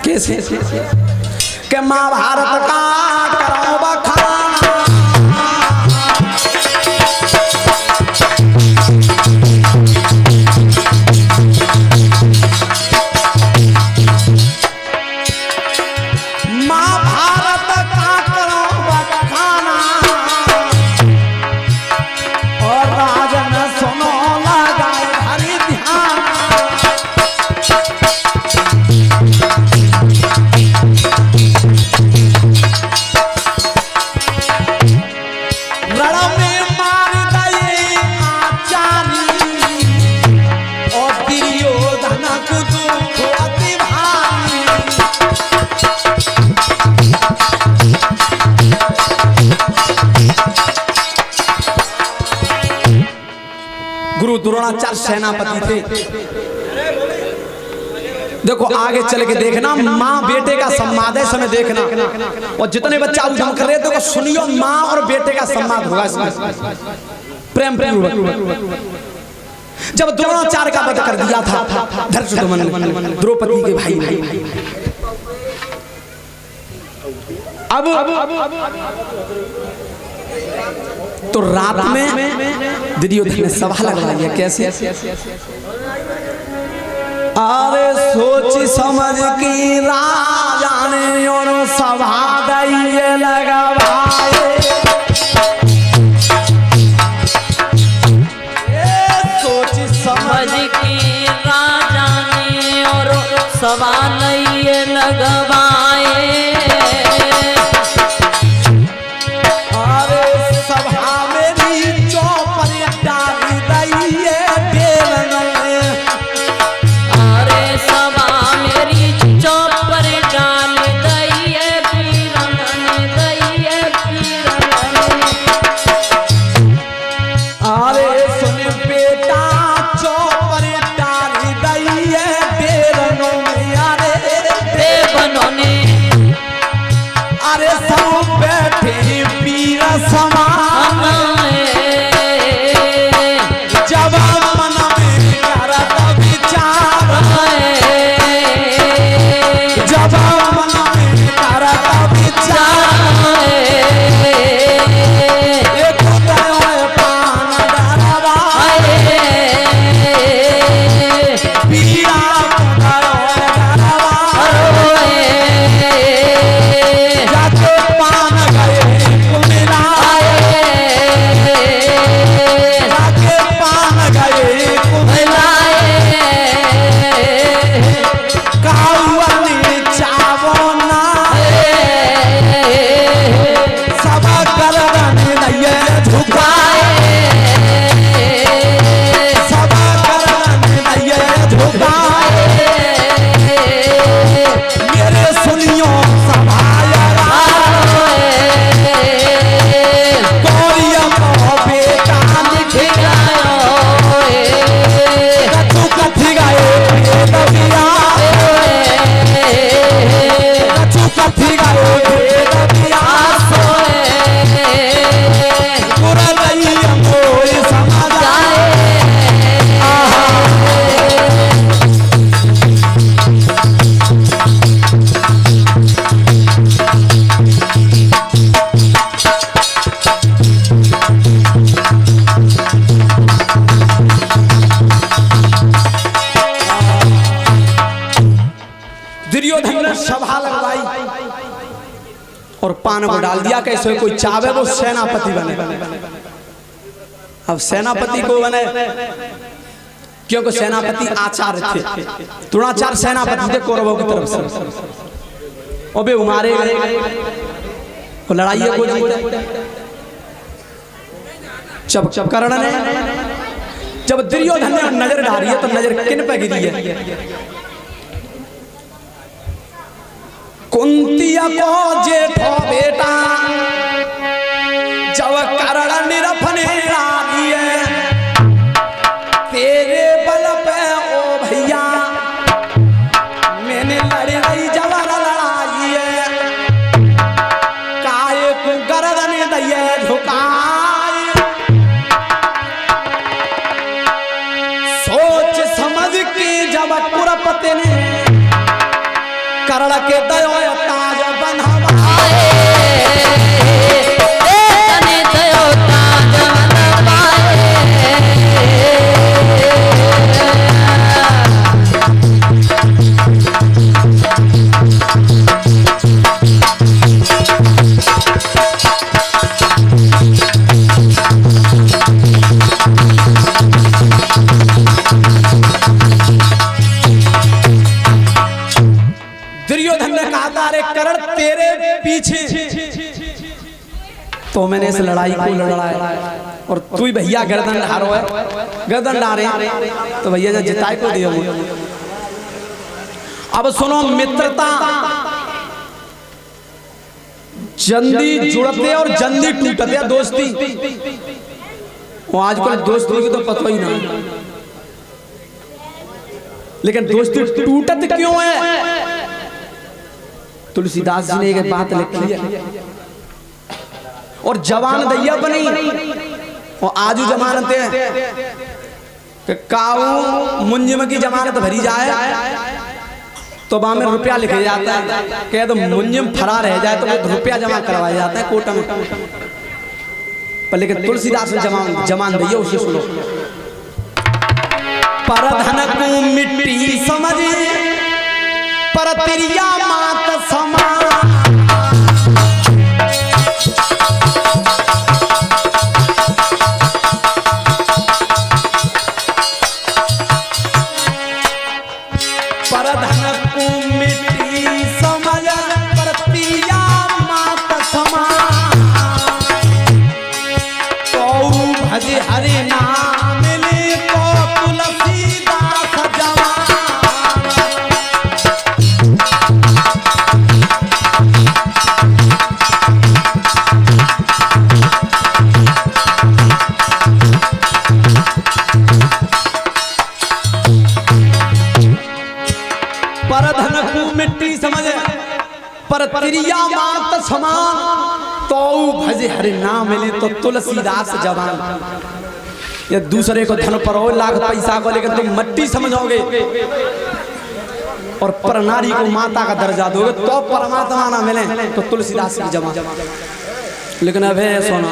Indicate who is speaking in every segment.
Speaker 1: कैसे के महाभारत का करो बखाना गुरु द्रोणाचार्य सेनापति थे। देखो आगे चल के देखना, माँ बेटे का संवाद है समय देखना, और जितने बच्चा उधम कर रहे थे सुनियो, माँ और बेटे का संवाद होगा प्रेम पूर्वक। जब द्रोणाचार्य का वध कर दिया था धर्मयुद्ध ने द्रौपदी के भाई, अब तो रात में दुर्योधन ने सभा लगवाई है। कैसे? अरे सोच समझ की राजा ने और सभा दइए लगवाए, सोच समझ की राजा ने और सभा दइए लगवाए। और पान को डाल दिया, कैसे कोई चावे वो सेनापति बने। अब सेनापति को बने क्योंकि सेनापति आचार्य थे, द्रोणाचार्य सेनापति थे कौरवों की तरफ से। और वे मारे गए, लड़ाई को जीते। जब कर्ण ने जब दुर्योधन ने नजर डाली है तो नजर किन पे गिरी है? कुंतिया को जेठो बेटा जब कर्ण निरफने आई है, तेरे बल पे ओ भैया मैंने लड़ी रही जब लड़ाई है, काहे को गर्दन दिए झुकाए, सोच समझ के जब कुरपति ने करण के दयो ताज बंधवाए
Speaker 2: तने दयो ताज बंधवाए
Speaker 1: दुर्योधन ने कहा था अरे करण तेरे पीछे तो मैंने इस लड़ाई को लड़ा और तू ही भैया गर्दन ढारो है गर्दन डारे तो भैया जब जिताए को दियो। अब सुनो मित्रता जल्दी जुड़ते और जल्दी टूटते दोस्ती वो आजकल दोस्ती की तो पता ही ना लेकिन दोस्ती टूटत क्यों है। तुलसीदास जी ने एक बात लिखी है और जवान दैया बनी और आजू जमानते कि काऊ मुंजिम की जमानत भरी जाए तो वहां में रुपया लिखे जाता है कह तो मुंजिम फरार रह जाए तो वो रुपया जमा करवाया जाता है कोर्ट में पर लेकिन तुलसीदास ने जमान दैया उसे सुनो। पर धन को मिट्टी समझे पर तिरिया मात समान पर धन को मिट्टी समझ पर तिरिया मात समान तो भजे हरे नाम मिले तो तुलसीदास जवान। पर धन को मिट्टी समझ पर तिरिया मात समान तो भजे हरे नाम मिले तो तुलसीदास जवान। ये दूसरे को धन पर हो लाख पैसा को लेकर तुम मट्टी समझोगे और पर नारी को माता का दर्जा दोगे तो परमात्मा ना मिले तो तुलसीदास की जवान। लेकिन अबे सोना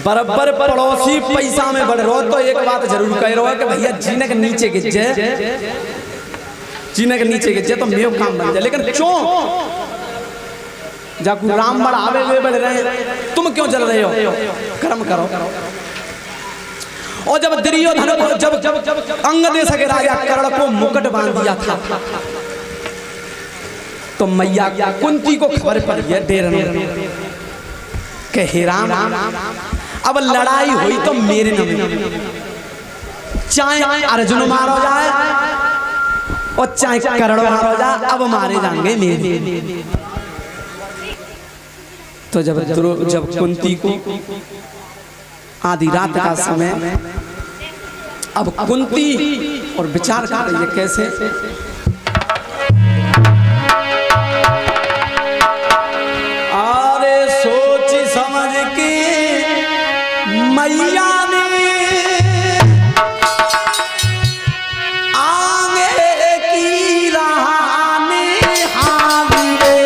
Speaker 1: बराबर पड़ोसी पैसा में बढ़ रहो तो एक बात जरूर कह रहा है कि भैया जीने के नीचे गिर जीने के नीचे गिर तो मेव काम बन जाए। लेकिन क्यों जब राम बढ़ावे वे बढ़ रहे तुम क्यों चल रहे हो कर्म करो। और जब दुर्योधन को जब अंग देश के राजा कर्ण को मुकुट बांध दिया था तो मैया कुंती को खबर पड़ी है डेरन के हे राम अब लड़ाई हुई तो मेरे नाम चाहे अर्जुन मारो जाए और चाहे कर्ण मारो जाए अब मारे जाएंगे मेरे। तो जब कुंती को आधी रात का समय अब कुंती और विचार कर रही है कैसे अरे सोच समझ के मैया ने आगे की रहाने हावीरे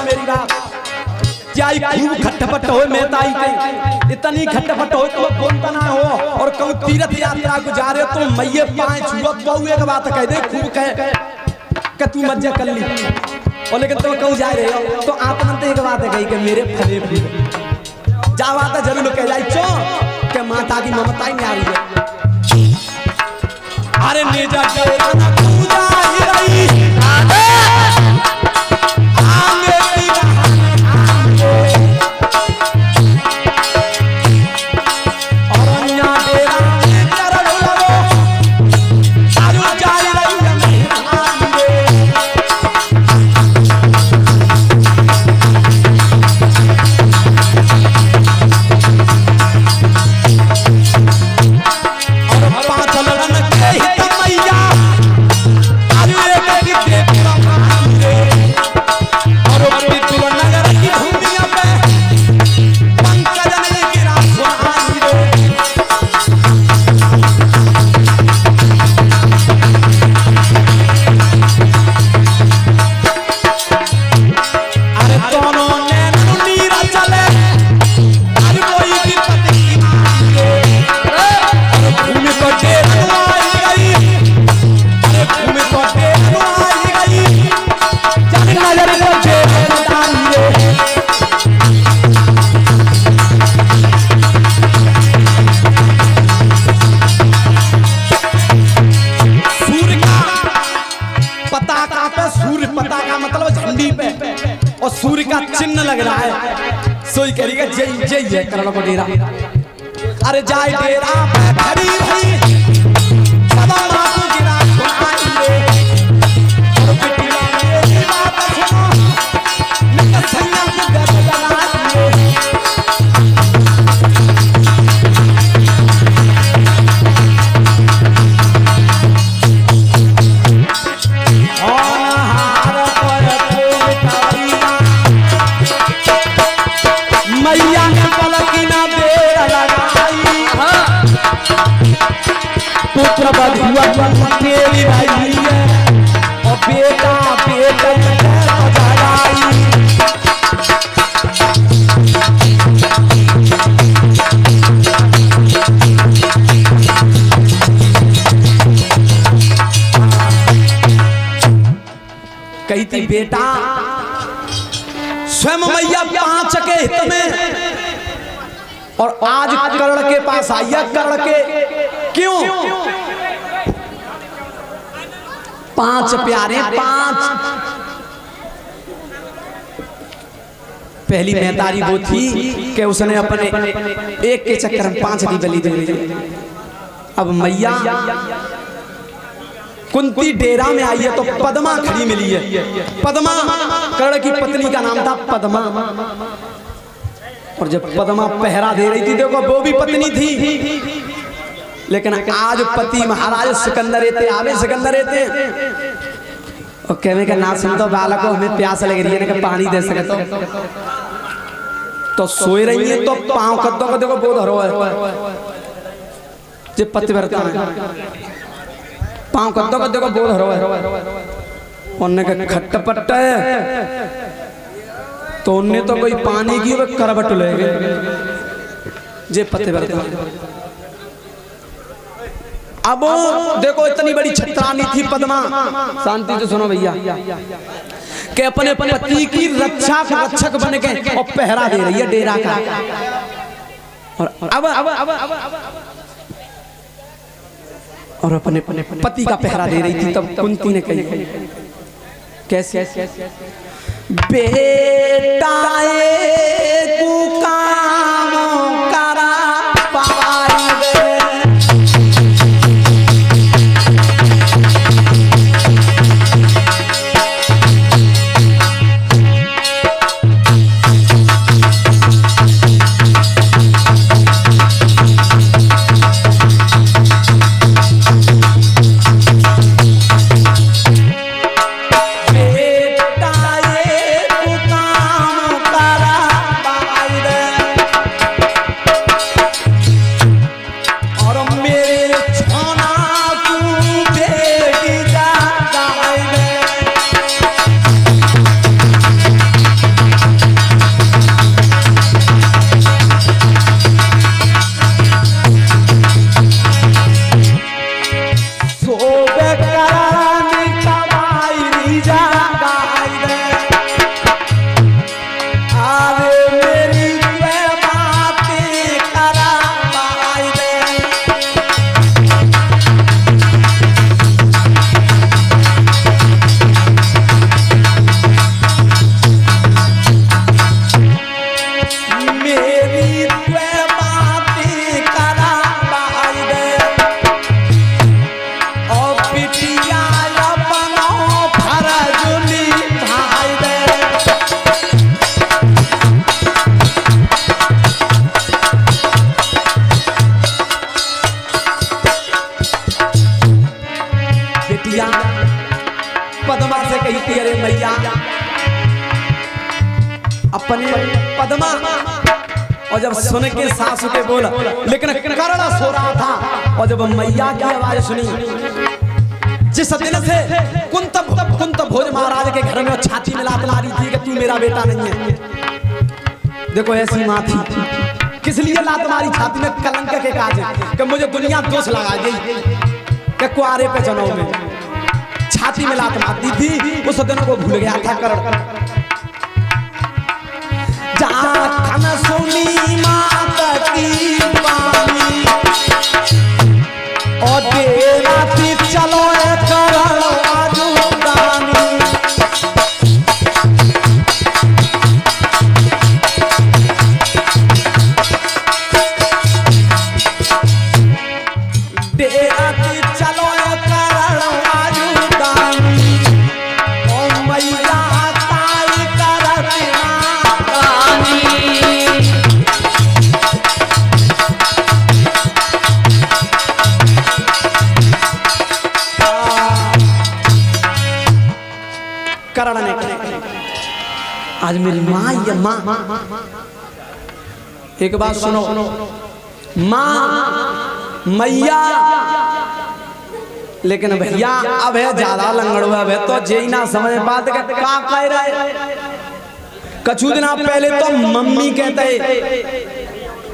Speaker 1: मेरी बात क्या खूब खटपट हो मेहताई के इतनी खटपट हो तो बोलता ना हो और कहूँ तीर्थ यात्रा गुजारे तो मैये पाए छुअत बहु एक बात कह दे खूब कह कि तू मज्जा कर ली और लेकिन तुम कहूँ जा रहे हो तो आत्मंत एक बात है कही कि मेरे फले फूल जा बात है जरूर कह जाए चो कि माता की ममता ही नहीं आ रही है अरे नेजा के पूजा ही रही सूर्य का चिन्ह लग रहा है सोई करेगा जय जय है करण को डेरा अरे जाए डेरा खड़ी भई सदा मां गिरा सुनाइए और बेटिया मेरी बात सुनो निकल सैया के घर जलाइए मैया ने पलकी ना देर लगाई पुत्र बधुआ तेरी भाई है और बेटा बेटा जगाई कही थी बेटा स्वयं मैया 5 के हित में और आज कर्ण के पास आई है कर्ण के क्यों 5 प्यारे 5 पहली मेहतारी वो थी कि उसने अपने एक के चक्कर में 5 की बलि दे दी अब मैया कुंती डेरा में आई है तो पद्मा खड़ी मिली है पद्मा कर्ण की पत्नी का नाम था पद्मा और जब पद्मा पहरा दे रही थी देखो वो भी पत्नी थी लेकिन आज पति महाराज सिकंदर थे आवे सिकंदर थे और कहने का ना सुन तो बालक को हमें प्यास लग रही है ना पानी दे सके तो सोए रही है तो पांव कद्दों को देखो बहुत हरो है जो पतिव्रता है पांव कद्दों को देखो बहुत हरो है उन्ने के खट्टपट्ट है तो उन्ने तो कोई पानी की वो करबट ले गए जे पतिव्रता अब देखो इतनी बड़ी छत्रानी थी पद्मा शांति से सुनो भैया कि अपने पति की रक्षक बन के और पहरा दे रही है डेरा का और अपने पति का पहरा दे रही थी तब कुंती ने कही कैसे बेटा को काम करा पाएंगे पुकार अपने पद्मा, और जब सुन के सासू के बोला, लेकिन करण सो रहा था। और जब मैया की आवाज सुनी, जिस दिन से कुंत भोज महाराज के घर में छाती में लात मारी थी कि तू मेरा बेटा नहीं है। देखो ऐसी माँ थी, किस लिए लात मारी छाती में? कलंक के काज कि मुझे दुनिया दोष लगा गई कि कुआरे पे जन्म में छाती में लात मारती थी। उस दिन को भूल गया था करण। जहाँ खन सुनी माता की वाणी और डेरा थी चलो करण आजुदानी। डेरा थी चलो करण आजुदानी। ओ मैया ताई करती करण ने आज मेरी माँ या माँ, एक बात सुनो, माँ मैया, लेकिन भैया अब है ज्यादा लंगड़ हुआ है तो जे ना समझ बात का कह रहे। कछु दिन पहले तो मम्मी कहते,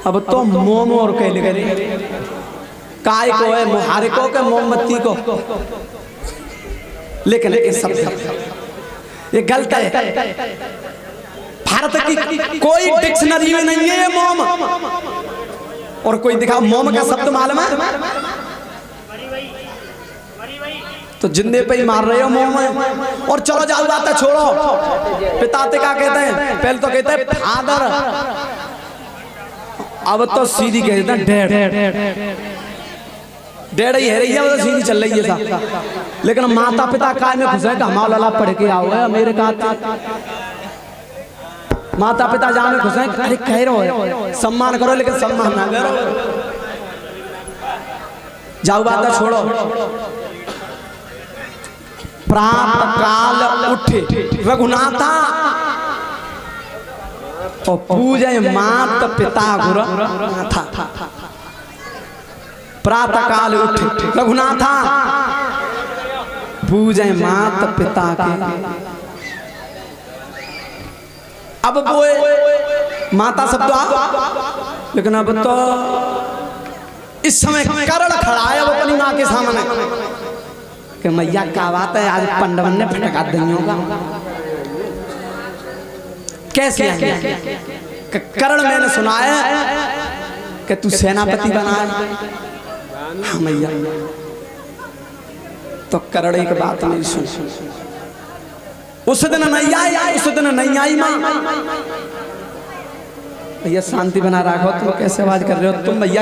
Speaker 1: अब तो मोम और कह करे काय को है मुहारे को के मोमबत्ती को। लेकिन ये सब ये गलत है। भारत की कोई डिक्शनरी में नहीं है ये मोम। और कोई दिखा मोम का शब्द मालूम है? तो जिंदे पे ही मार रहे हो मोम है। और चलो जाओ बात है छोड़ो। पिता क्या कहते हैं? पहले तो कहते हैं फादर, अब तो सीधी कहते हैं डैड। डैड ही है रही है, वो तो सीधी चल रही है साहब। लेकिन माता पिता काय में खुश है कि हमारा लाला पढ़ के आओ है मेरे का। माता पिता जहाँ में खुश है, अरे कह रहे हो सम्मान करो लेकिन सम्मान ना करो। जाओ बात छोड़ो। प्रातः काल उठे रघुनाथा और पूजे माता पिता गुरु माथा। प्रातः काल उठे रघुनाथा पूजे माता पिता के। अब वो माता शब्द आ, लेकिन अब तो इस समय करण खड़ा है वो अपनी माँ के सामने कि मैया क्या बात है, आज पंडवन ने फटका देंगे होगा। कैसे करण मैंने सुना है कि तू सेनापति बना है। हाँ मैया। तो करण एक बात नहीं सुन। उस दिन नहीं आई, उस दिन नहीं आई माँ। भैया शांति बना रखो, तुम कैसे आवाज कर रहे हो? तुम भैया